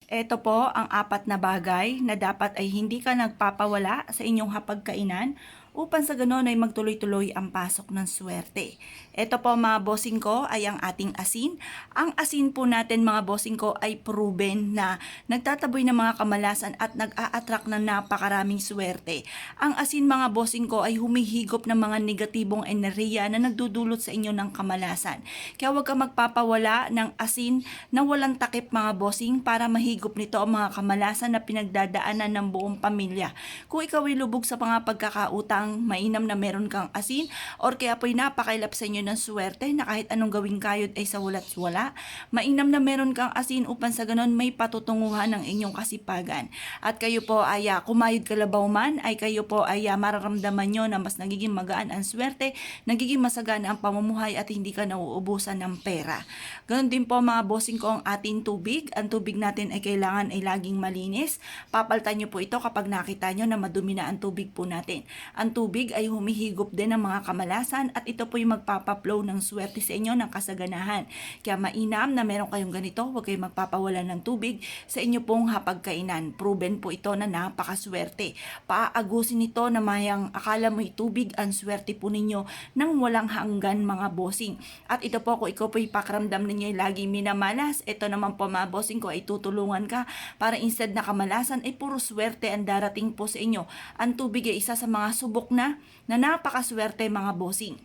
Ito po ang apat na bagay na dapat ay hindi ka nagpapawala sa inyong hapagkainan upang sa ganon ay magtuloy-tuloy ang pasok ng swerte. Ito po mga bossing ko ay ang ating asin. Ang asin po natin mga bossing ko ay proven na nagtataboy ng mga kamalasan at nag-a-attract ng napakaraming swerte. Ang asin mga bossing ko ay humihigop ng mga negatibong enerhiya na nagdudulot sa inyo ng kamalasan. Kaya huwag ka magpapawala ng asin na walang takip mga bossing para mahigop nito ang mga kamalasan na pinagdadaanan ng buong pamilya. Kung ikaw ay lubog sa mga pagkakautang, mainam na meron kang asin or kaya po'y napakailap sa inyo ng swerte na kahit anong gawing kayod ay sa wala't wala, mainam na meron kang asin upang sa ganon may patutunguhan ng inyong kasipagan. At kayo po ay kumayod kalabaw man ay kayo po ay mararamdaman nyo na mas nagiging magaan ang swerte, nagiging masagana ang pamumuhay at hindi ka nauubusan ng pera. Ganon din po mga bossing ko ang ating tubig. Ang tubig natin ay kailangan ay laging malinis. Papalitan nyo po ito kapag nakita nyo na madumi na ang tubig po natin. Ang tubig ay humihigop din ng mga kamalasan at ito po yung magpapaplow ng swerte sa inyo ng kasaganahan. Kaya mainam na meron kayong ganito, huwag kayong magpapawala ng tubig sa inyo pong hapagkainan. Proven po ito na napakaswerte. Paagusin ito na mayang akala mo'y tubig ang swerte po ninyo nang walang hanggan mga bossing. At ito po kung ikaw po ipakaramdam ninyo lagi minamalas, ito naman po mga bossing ko ay tutulungan ka para instead na kamalasan ay puro swerte ang darating po sa inyo. Ang tubig ay isa sa mga subok na napakaswerte mga bossing.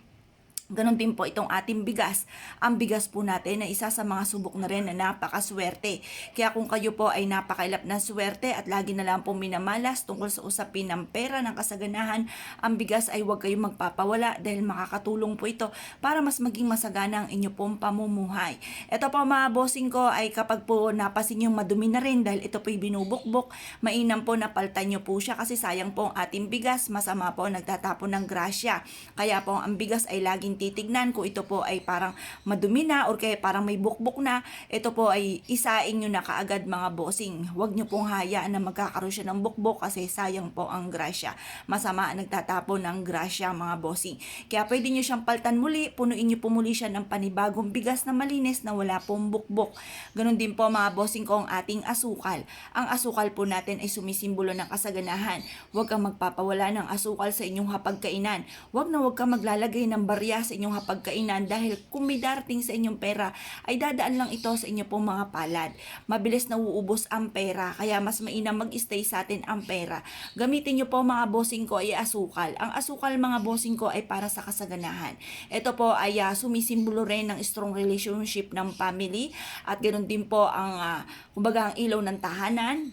Ganon din po itong ating bigas. Ang bigas po natin ay isa sa mga subok na rin na napakaswerte. Kaya kung kayo po ay napakailap na swerte at lagi na lang po minamalas tungkol sa usapin ng pera, ng kasaganahan, ang bigas ay huwag kayong magpapawala dahil makakatulong po ito para mas maging masagana ang inyo pong pamumuhay. Ito po mga bossing ko ay kapag po napasin yung madumi na rin dahil ito po'y binubukbok, mainam po na paltan nyo po siya kasi sayang po ang ating bigas, masama po nagtatapon ng grasya. Kaya po ang bigas ay laging titignan kung ito po ay parang madumi na or kaya parang may bukbok na, ito po ay isaing nyo na kaagad mga bossing. Huwag nyo pong hayaan na magkakaroon siya ng bukbok kasi sayang po ang grasya. Masama nagtatapon ng grasya mga bossing. Kaya pwede nyo siyang paltan muli, punuin nyo po muli siya ng panibagong bigas na malinis na wala pong bukbok. Ganon din po mga bossing ko ang ating asukal. Ang asukal po natin ay sumisimbolo ng kasaganahan. Huwag kang magpapawala ng asukal sa inyong hapagkainan. Huwag kang maglalagay ng barya sa inyong hapagkainan dahil kung may darating sa inyong pera ay dadaan lang ito sa inyo pong mga palad. Mabilis na uubos ang pera kaya mas mainam mag-stay sa atin ang pera. Gamitin nyo po mga bossing ko ay asukal. Ang asukal mga bossing ko ay para sa kasaganahan. Ito po ay sumisimbolo rin ng strong relationship ng family at ganoon din po ang kumbaga ang ilaw ng tahanan,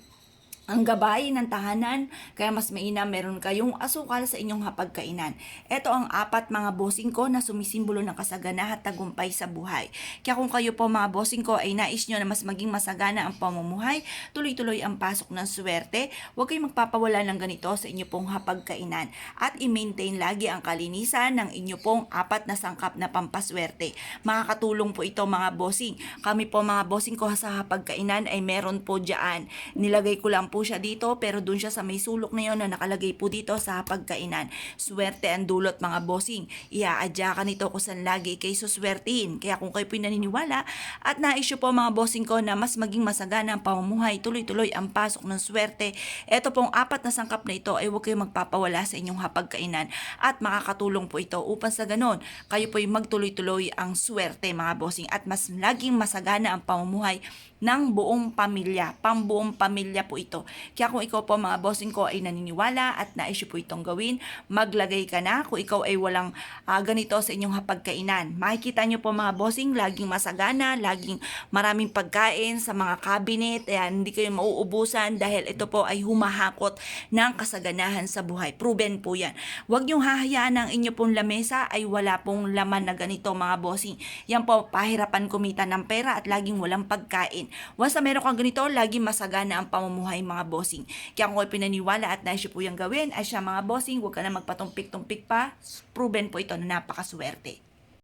ang gabay ng tahanan, kaya mas mainam meron kayong asukal sa inyong hapagkainan. Ito ang apat mga bossing ko na sumisimbolo ng kasagana at tagumpay sa buhay. Kaya kung kayo po mga bossing ko ay nais nyo na mas maging masagana ang pamumuhay, tuloy-tuloy ang pasok ng swerte, huwag kayong magpapawala ng ganito sa inyo pong hapagkainan. At i-maintain lagi ang kalinisan ng inyo pong apat na sangkap na pampaswerte. Makakatulong po ito mga bossing. Kami po mga bossing ko sa hapagkainan ay meron po dyan. Nilagay ko lang po siya dito pero dun siya sa may sulok na yun na nakalagay po dito sa pagkainan. Swerte ang dulot mga bossing. Iaadya ka nito kung saan lagi kayo suswertihin. Kaya kung kayo po naniniwala at na-issue po mga bossing ko na mas maging masagana ang pamumuhay, tuloy-tuloy ang pasok ng swerte, eto pong apat na sangkap na ito ay huwag kayong magpapawala sa inyong hapagkainan at makakatulong po ito upang sa ganon kayo po ay magtuloy-tuloy ang swerte mga bossing at mas laging masagana ang pamumuhay ng buong pamilya. Pambuong pamilya po ito. Kaya kung ikaw po mga bossing ko ay naniniwala at na-issue po itong gawin, maglagay ka na. Kung ikaw ay walang ganito sa inyong hapagkainan. Makikita nyo po mga bossing, laging masagana, laging maraming pagkain sa mga cabinet. Ayan, hindi kayo mauubusan dahil ito po ay humahakot ng kasaganahan sa buhay. Proven po yan. Huwag nyo hahayaan ang inyo pong lamesa ay wala pong laman na ganito mga bossing. Yan po, pahirapan kumita ng pera at laging walang pagkain. Once na meron kang ganito, laging masagana ang pamumuhay mga bossing. Kaya kung kayo pinaniwala at naisyo po yung gawin, ay siya mga bossing, huwag ka na magpatumpik-tumpik pa. Proven po ito na napakaswerte.